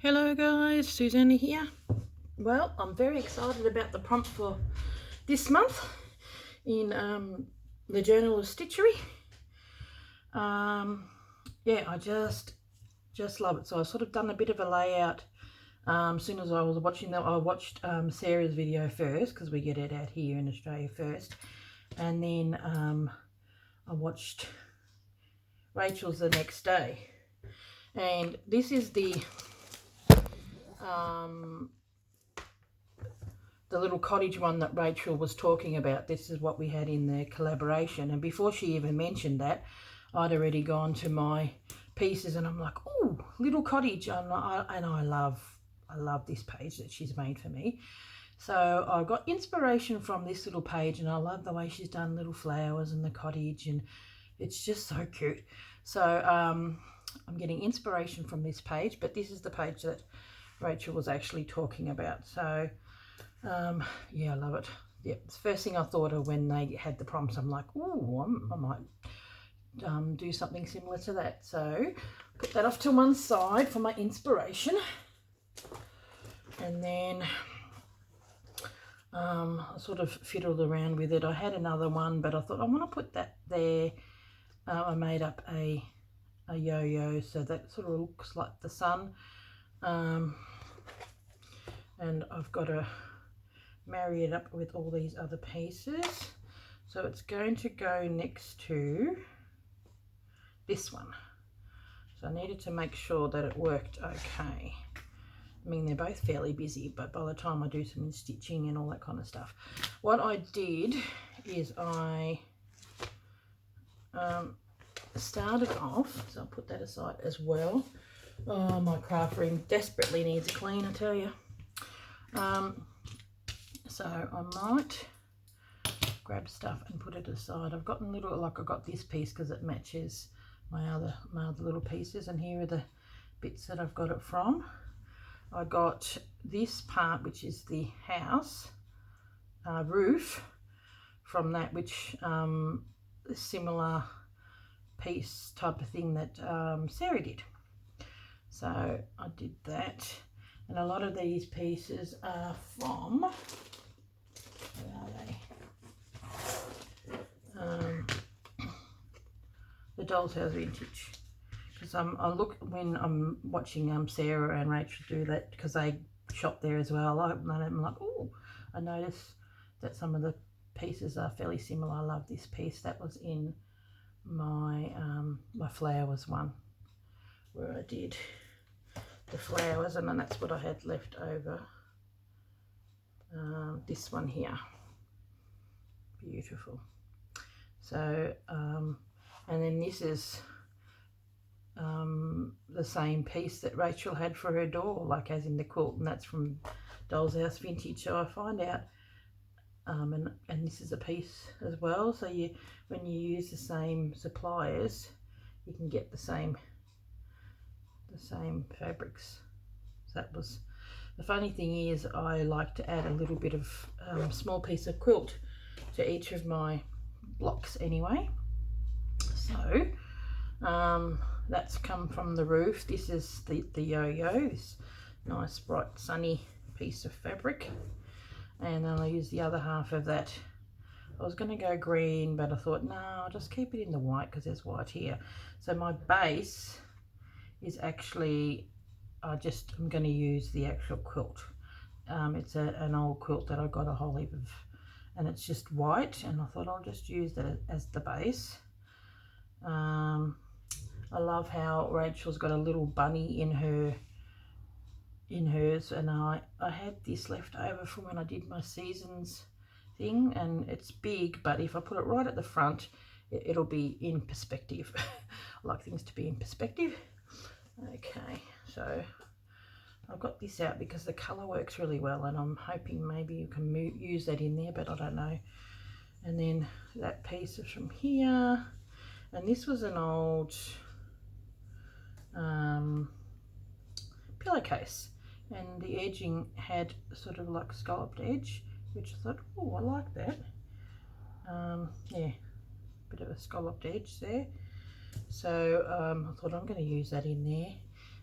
Hello guys, Susanna here. Well, I'm very excited about the prompt for this month in the Journal of Stitchery. Yeah, I just love it. So I've sort of done a bit of a layout. As soon as I was watching that, I watched Sarah's video first because we get it out here in Australia first, and then I watched Rachel's the next day. And this is the little cottage one that Rachel was talking about. This is what we had in the collaboration. And before she even mentioned that, I'd already gone to my pieces and I'm like, oh, little cottage. And I love this page that she's made for me. So I got inspiration from this little page, and I love the way she's done little flowers and the cottage, and it's just so cute. So I'm getting inspiration from this page, but this is the page that Rachel was actually talking about. So yeah, I love it. Yeah, it's the first thing I thought of when they had the prompts. I'm like, oh, I might do something similar to that. So put that off to one side for my inspiration. And then I sort of fiddled around with it. I had another one, but I thought I want to put that there. I made up a yo-yo, so that sort of looks like the sun. And I've got to marry it up with all these other pieces. So it's going to go next to this one. So I needed to make sure that it worked okay. I mean, they're both fairly busy, but by the time I do some stitching and all that kind of stuff. What I did is I started off, so I'll put that aside as well. Oh, my craft room desperately needs a clean, I tell you. So I might grab stuff and put it aside. I've gotten little, like I got this piece because it matches my other little pieces, and here are the bits that I've got it from. I got this part, which is the house roof, from that, which similar piece type of thing that Sarah did. So I did that, and a lot of these pieces are from, where are they? The Doll's House Vintage. Because I look when I'm watching Sarah and Rachel do that, because they shop there as well. I'm like, oh, I noticed that some of the pieces are fairly similar. I love this piece. That was in my my flowers one, where I did the flowers, and then that's what I had left over. This one here, beautiful. So and then this is the same piece that Rachel had for her door, like as in the quilt, and that's from Doll's House Vintage. So I find out, and this is a piece as well. So when you use the same suppliers, you can get the same fabrics. So that was the funny thing is, I like to add a little bit of small piece of quilt to each of my blocks anyway. So that's come from the roof. This is the yo-yo, this nice bright sunny piece of fabric, and then I'll use the other half of that. I was going to go green, but I thought no, I'll just keep it in the white because there's white here. So my base is actually, I'm going to use the actual quilt. It's an old quilt that I got a whole heap of, and it's just white, and I thought I'll just use that as the base. I love how Rachel's got a little bunny in hers, and I had this left over from when I did my seasons thing, and it's big, but if I put it right at the front, it'll be in perspective. I like things to be in perspective. Okay, so I've got this out because the colour works really well, and I'm hoping maybe you can use that in there, but I don't know. And then that piece is from here, and this was an old pillowcase, and the edging had sort of like scalloped edge, which I thought, oh, I like that. Yeah, bit of a scalloped edge there. So I thought I'm going to use that in there.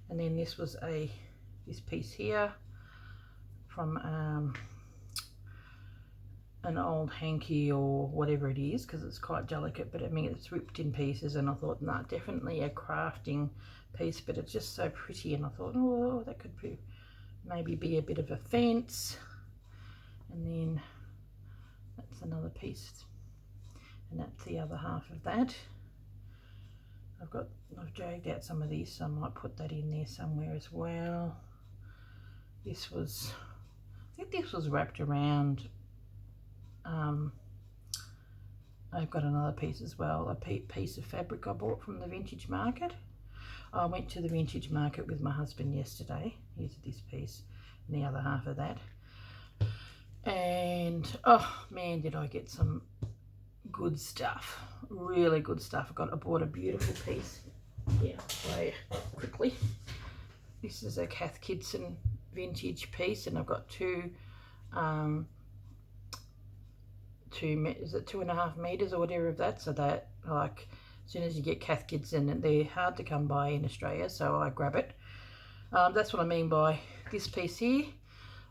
And then this was a this piece here from an old hanky or whatever it is, because it's quite delicate, but I mean it's ripped in pieces, and I thought, nah, definitely a crafting piece, but it's just so pretty, and I thought, oh, that could be maybe be a bit of a fence. And then that's another piece, and that's the other half of that. I've dragged out some of these, so I might put that in there somewhere as well. This was, I think this was wrapped around. I've got another piece as well, a piece of fabric I bought from the vintage market. I went to the vintage market with my husband yesterday. Here's this piece and the other half of that. And oh man, did I get some good stuff, really good stuff. I bought a beautiful piece. Yeah, I'll show you quickly. This is a Cath Kidston vintage piece, and I've got two is it 2.5 meters or whatever of that, so that, like, as soon as you get Cath Kidston, and they're hard to come by in Australia, so I grab it. That's what I mean by this piece here.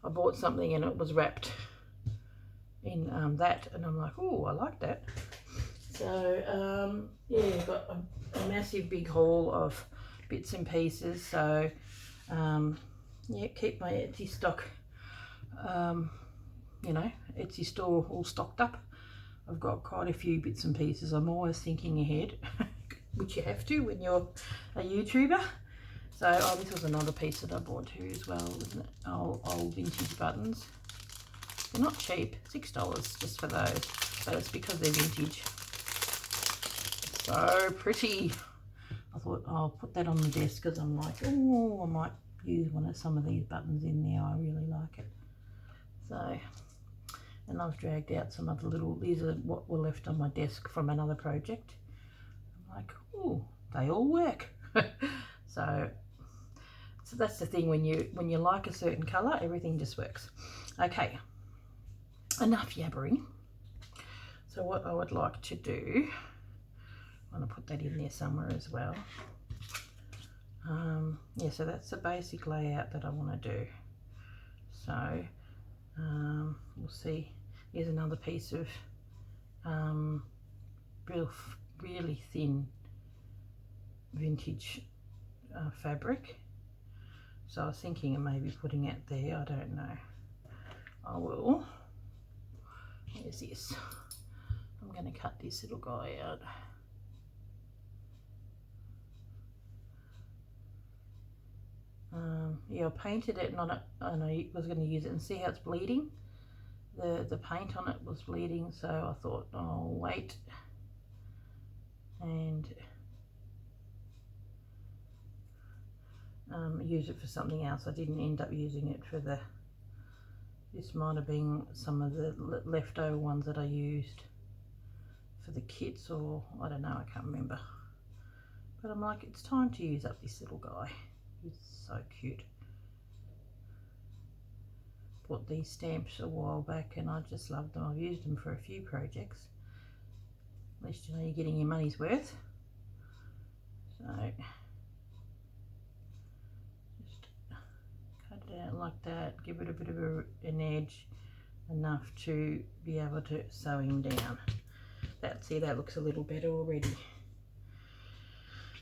I bought something and it was wrapped in that, and I'm like, oh, I like that. So yeah, got a massive big haul of bits and pieces. So yeah, keep my Etsy stock, you know, Etsy store all stocked up. I've got quite a few bits and pieces. I'm always thinking ahead, which you have to when you're a YouTuber. So, oh, this was another piece that I bought too as well, wasn't it? Old vintage buttons. They're not cheap, $6 just for those, but it's because they're vintage. So pretty. I thought I'll put that on the desk because I'm like, oh, I might use some of these buttons in there. I really like it. So, and I've dragged out some other these are what were left on my desk from another project. I'm like, oh, they all work. So that's the thing, when you like a certain colour, everything just works. Okay, enough yabbering. So what I would like to do, I want to put that in there somewhere as well. Yeah, so that's the basic layout that I want to do. So we'll see. Here's another piece of really thin vintage fabric. So I was thinking of maybe putting it there. I don't know. I will. Here's this. I'm going to cut this little guy out. Yeah, I painted it, and I was going to use it and see how it's bleeding. The paint on it was bleeding, so I thought, oh, wait and use it for something else. I didn't end up using it for this might have been some of the leftover ones that I used for the kits, or I don't know, I can't remember. But I'm like, it's time to use up this little guy. He's so cute. Bought these stamps a while back and I just love them. I've used them for a few projects. At least you know you're getting your money's worth. So just cut it out like that, give it a bit of an edge, enough to be able to sew him down. See, that looks a little better already.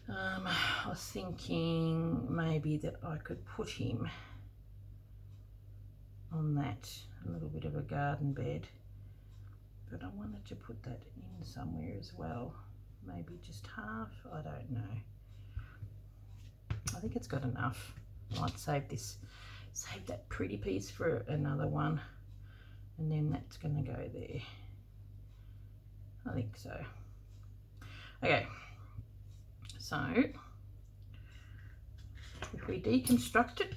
I was thinking maybe that I could put him on that, a little bit of a garden bed, but I wanted to put that in somewhere as well, maybe just half, I don't know. I think it's got enough. I might save that pretty piece for another one, and then that's going to go there. I think so. Okay, so if we deconstruct it,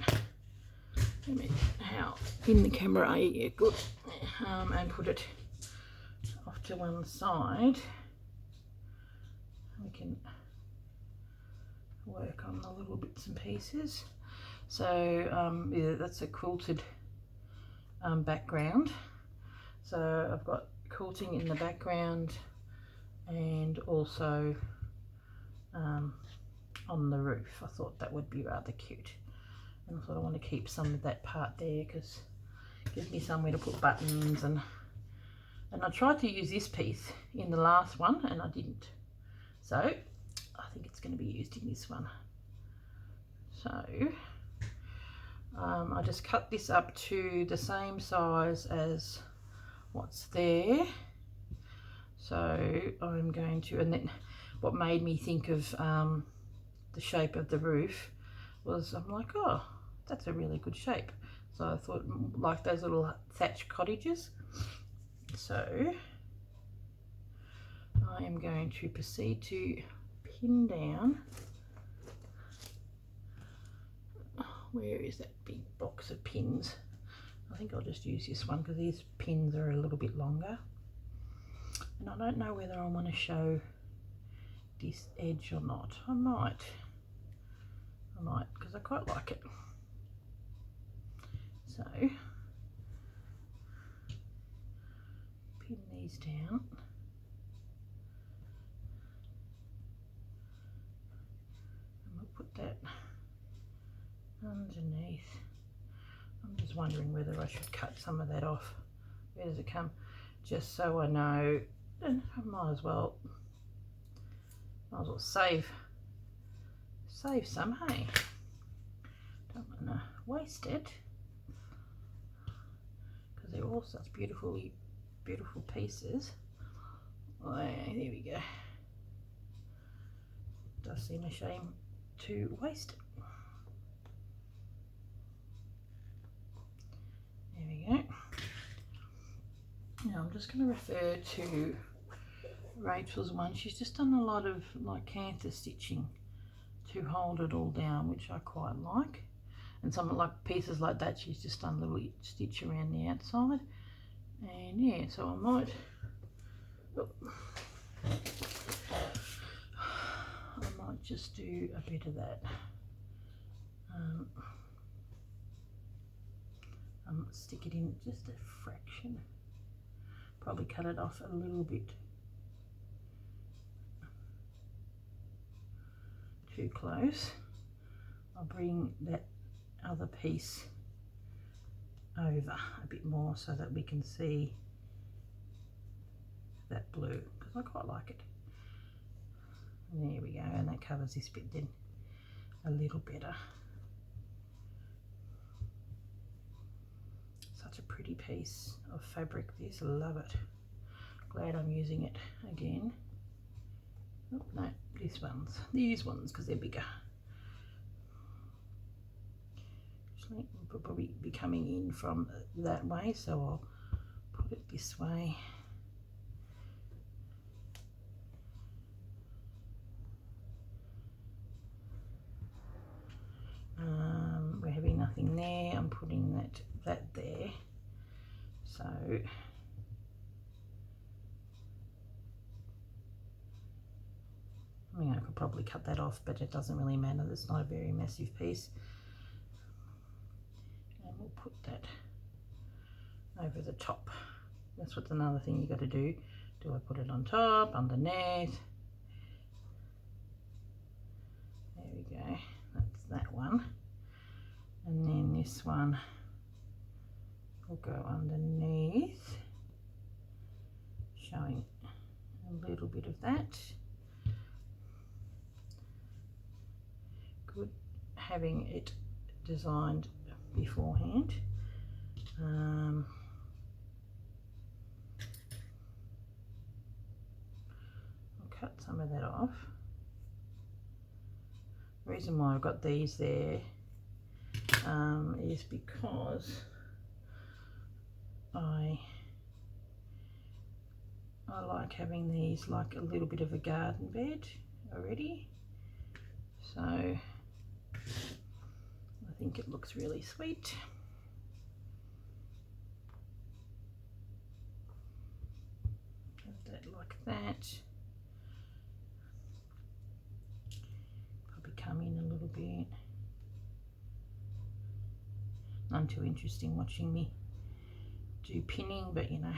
how in the camera, yeah, good, and put it off to one side, we can work on the little bits and pieces. So yeah, that's a quilted background, so I've got quilting in the background and also on the roof. I thought that would be rather cute. And I sort of want to keep some of that part there because it gives me somewhere to put buttons. And I tried to use this piece in the last one and I didn't. So I think it's going to be used in this one. So I just cut this up to the same size as what's there. So I'm going to, and then what made me think of the shape of the roof was I'm like, oh, that's a really good shape. So I thought, like those little thatch cottages. So I am going to proceed to pin down. Where is that big box of pins? I think I'll just use this one because these pins are a little bit longer. And I don't know whether I want to show this edge or not. I might because I quite like it. So pin these down. And we'll put that underneath. I'm just wondering whether I should cut some of that off. Where does it come? Just so I know, and I might as well save some, hey? Don't want to waste it because they're all such beautiful pieces. Oh, there we go. Does seem a shame to waste it. There we go. Now I'm just going to refer to Rachel's one. She's just done a lot of like canter stitching to hold it all down, which I quite like. And some like pieces like that, she's just done a little stitch around the outside. And yeah, so I might just do a bit of that. I might stick it in just a fraction. Probably cut it off a little bit too close. I'll bring that other piece over a bit more so that we can see that blue because I quite like it. And there we go, and that covers this bit then a little better. Such a pretty piece of fabric this, I love it. Glad I'm using it again. Oh, no, these ones because they're bigger. Actually, we'll probably be coming in from that way, so I'll put it this way. We're having nothing there. I'm putting that there. So I mean, I could probably cut that off, but it doesn't really matter. It's not a very massive piece. And we'll put that over the top. That's what's another thing you got to do. Do I put it on top, underneath? There we go. That's that one. And then this one will go underneath, showing a little bit of that. Good having it designed beforehand. I'll cut some of that off. The reason why I've got these there is because I like having these like a little bit of a garden bed already, so I think it looks really sweet. Have that like that. Probably come in a little bit. None too interesting watching me do pinning, but you know,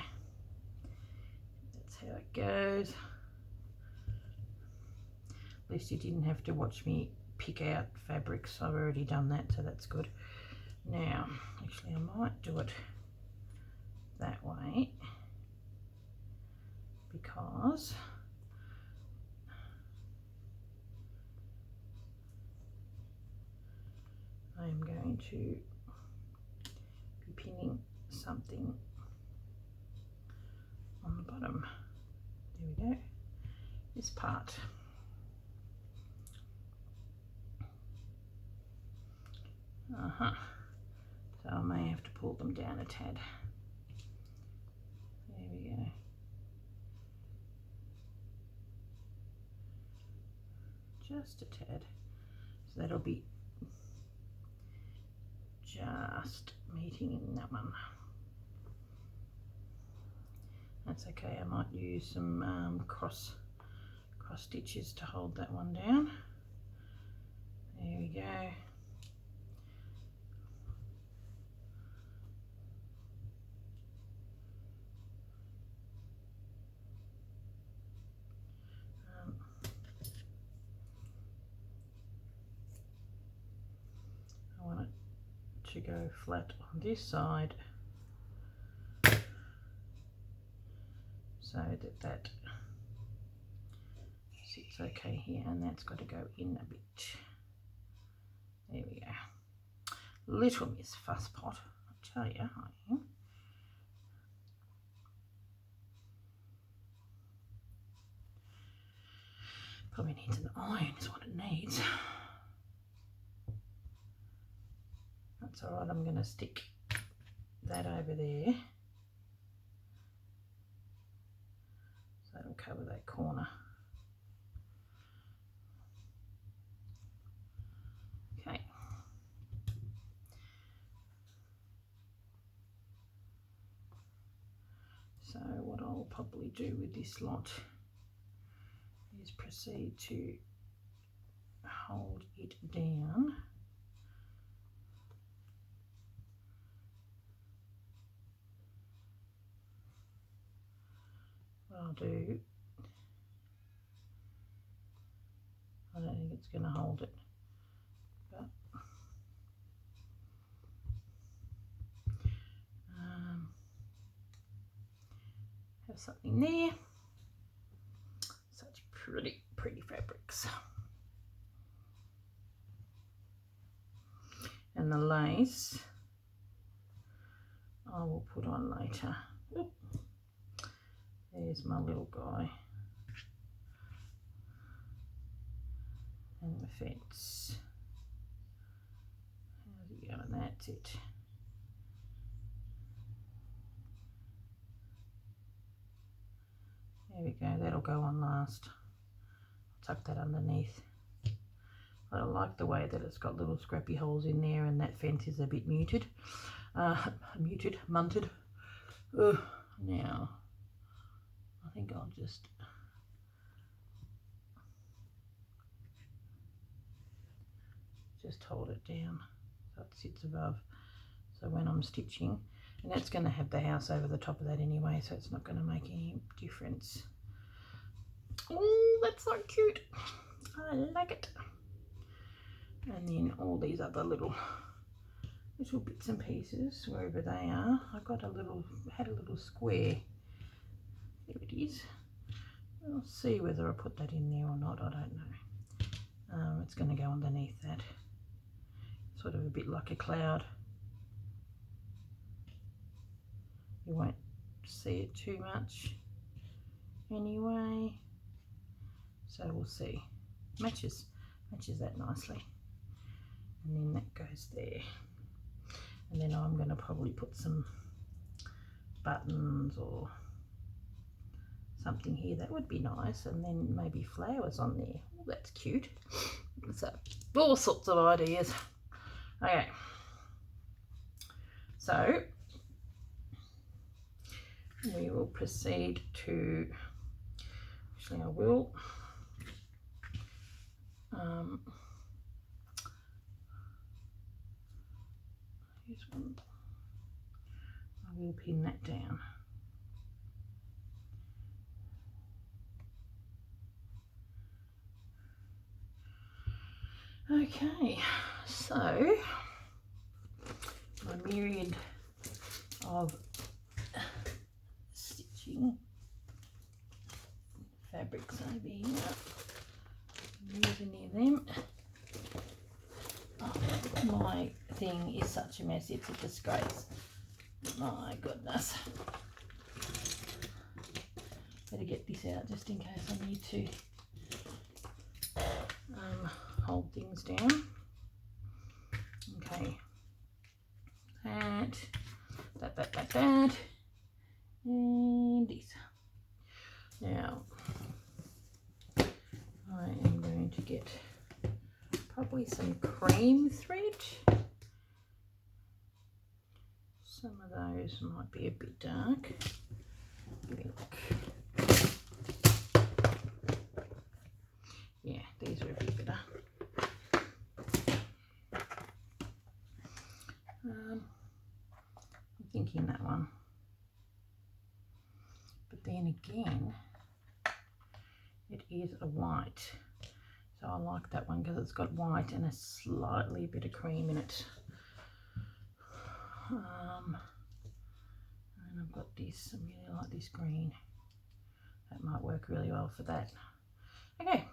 that's how it goes. At least you didn't have to watch me pick out fabrics. I've already done that, so that's good. Now, actually I might do it that way because I'm going to be pinning something on the bottom. There we go, this part. So I may have to pull them down a tad. There we go. Just a tad. So that'll be just meeting in that one. That's okay, I might use some cross stitches to hold that one down. There we go. I want it to go flat on this side so that sits okay here, and that's got to go in a bit. There we go. Little Miss Fusspot, I tell you, I am. Probably needs an iron is what it needs. That's all right, I'm going to stick that over there. So that'll cover that corner. Okay. So what I'll probably do with this lot is proceed to hold it down. What I'll do, I don't think it's going to hold it, but have something there. Such pretty fabrics. And the lace I will put on later. Oop. There's my little guy. And the fence. How's it going? That's it. There we go, that'll go on last. Tuck that underneath. I like the way that it's got little scrappy holes in there, and that fence is a bit muted. Munted. Now, I think I'll just hold it down so it sits above. So when I'm stitching, and that's going to have the house over the top of that anyway, so it's not going to make any difference. Oh, that's so cute. I like it. And then all these other little bits and pieces, wherever they are. I got had a little square. There it is. I'll see whether I put that in there or not, I don't know. It's going to go underneath that. Sort of a bit like a cloud. You won't see it too much anyway. So we'll see. Matches that nicely. And then that goes there. And then I'm going to probably put some buttons or something here. That would be nice. And then maybe flowers on there. Oh, that's cute. So all sorts of ideas. Okay. So we will proceed to, actually I will here's one. I will pin that down. Okay, so a myriad of stitching fabrics over here. Using near them. Oh, my thing is such a mess, it's a disgrace. My goodness. Better get this out just in case I need to hold things down. Okay. That. And this. Now, I am going to get probably some cream thread. Some of those might be a bit dark. Give me a look. Yeah, these are a bit better. I'm thinking that one. But then again, it is a white. So I like that one because it's got white and a slightly bit of cream in it. And I've got this, I really like this green. That might work really well for that. Okay.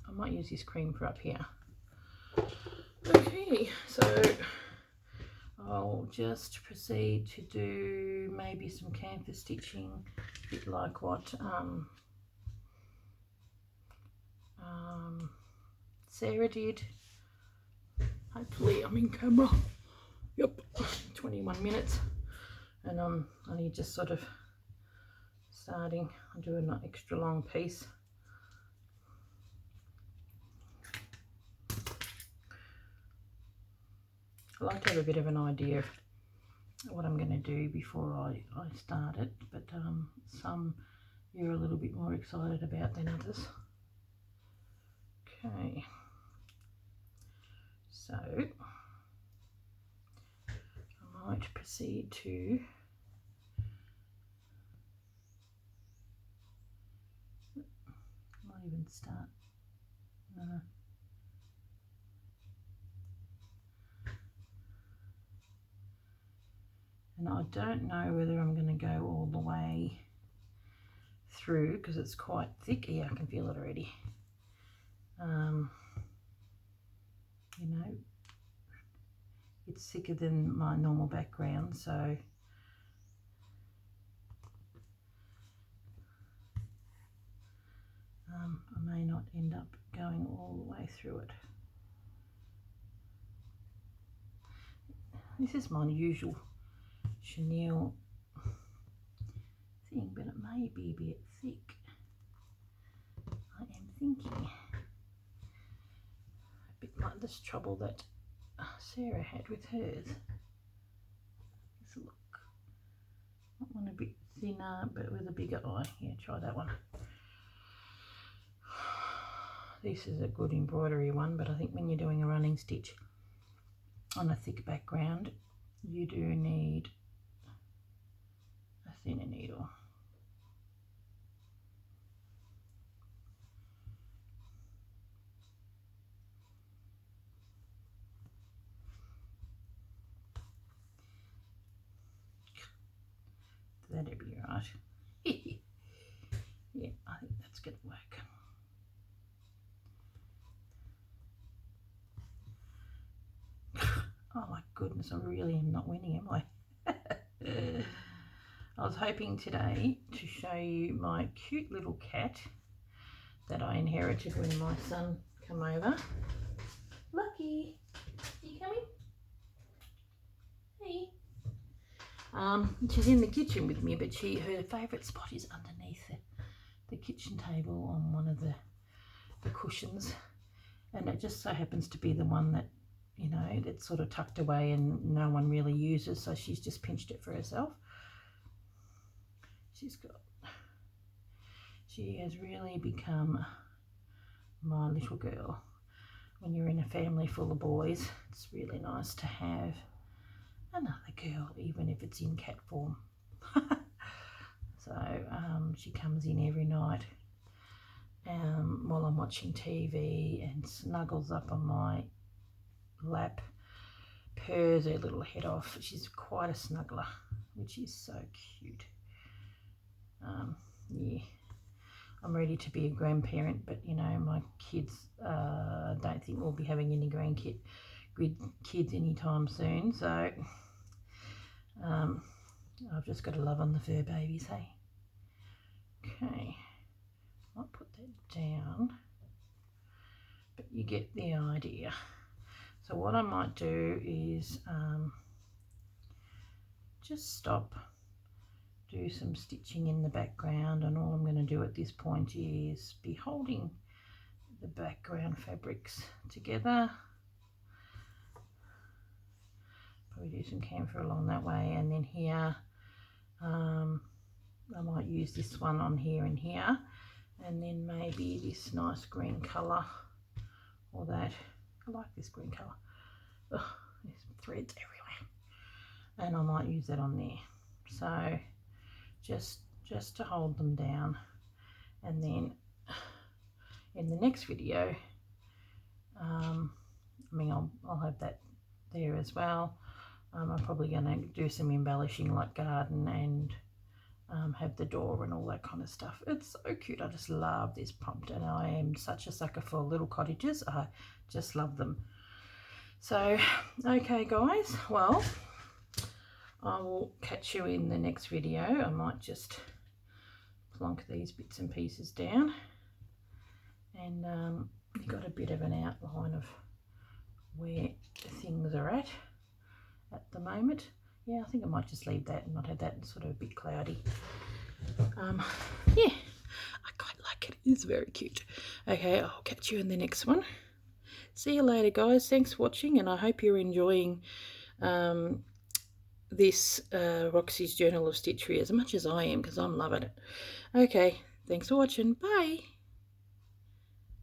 I might use this cream for up here. Okay, so I'll just proceed to do maybe some canvas stitching, a bit like what Sarah did. Hopefully I'm in camera. Yep, 21 minutes, and I'm only just sort of starting. I'm doing an extra long piece. I like to have a bit of an idea of what I'm going to do before I start it, but some you're a little bit more excited about than others. Okay, so I might proceed to even start. And I don't know whether I'm going to go all the way through because it's quite thick. Yeah, I can feel it already. You know, it's thicker than my normal background, so I may not end up going all the way through it. This is my usual chenille thing, but it may be a bit thick. I am thinking a bit like this trouble that Sarah had with hers. Let's look. I want a bit thinner but with a bigger eye. Yeah, try that one. This is a good embroidery one, but I think when you're doing a running stitch on a thick background, you do need a thinner needle. That'd be right. Yeah, I think that's going to work. Oh my goodness, I really am not winning, am I? I was hoping today to show you my cute little cat that I inherited when my son came over. Lucky, you coming? Hey. She's in the kitchen with me, but her favourite spot is underneath the kitchen table on one of the cushions, and it just so happens to be the one that, you know, that's sort of tucked away and no one really uses, so she's just pinched it for herself. She has really become my little girl. When you're in a family full of boys, it's really nice to have another girl, even if it's in cat form. So she comes in every night while I'm watching TV and snuggles up on my lap, purrs her little head off. She's quite a snuggler, which is so cute. Yeah, I'm ready to be a grandparent, but you know, my kids don't think we'll be having any kids anytime soon, so I've just got to love on the fur babies, hey? Okay, I'll put that down, but you get the idea. So what I might do is just stop, do some stitching in the background, and all I'm going to do at this point is be holding the background fabrics together. Probably do some camphor along that way, and then here I might use this one on here and here, and then maybe this nice green colour, or that. I like this green colour. Ugh, there's threads everywhere, and I might use that on there. So just to hold them down, and then in the next video, I mean, I'll have that there as well. I'm probably going to do some embellishing like garden and have the door and all that kind of stuff. It's so cute. I just love this prompt, and I am such a sucker for little cottages. I just love them. So, okay guys, well, I will catch you in the next video. I might just plonk these bits and pieces down, and you got a bit of an outline of where things are at the moment. Yeah, I think I might just leave that and not have that sort of a bit cloudy. Yeah, I quite like it. It's very cute. Okay, I'll catch you in the next one. See you later, guys. Thanks for watching, and I hope you're enjoying this Roxy's Journal of Stitchery as much as I am, because I'm loving it. Okay, thanks for watching. Bye.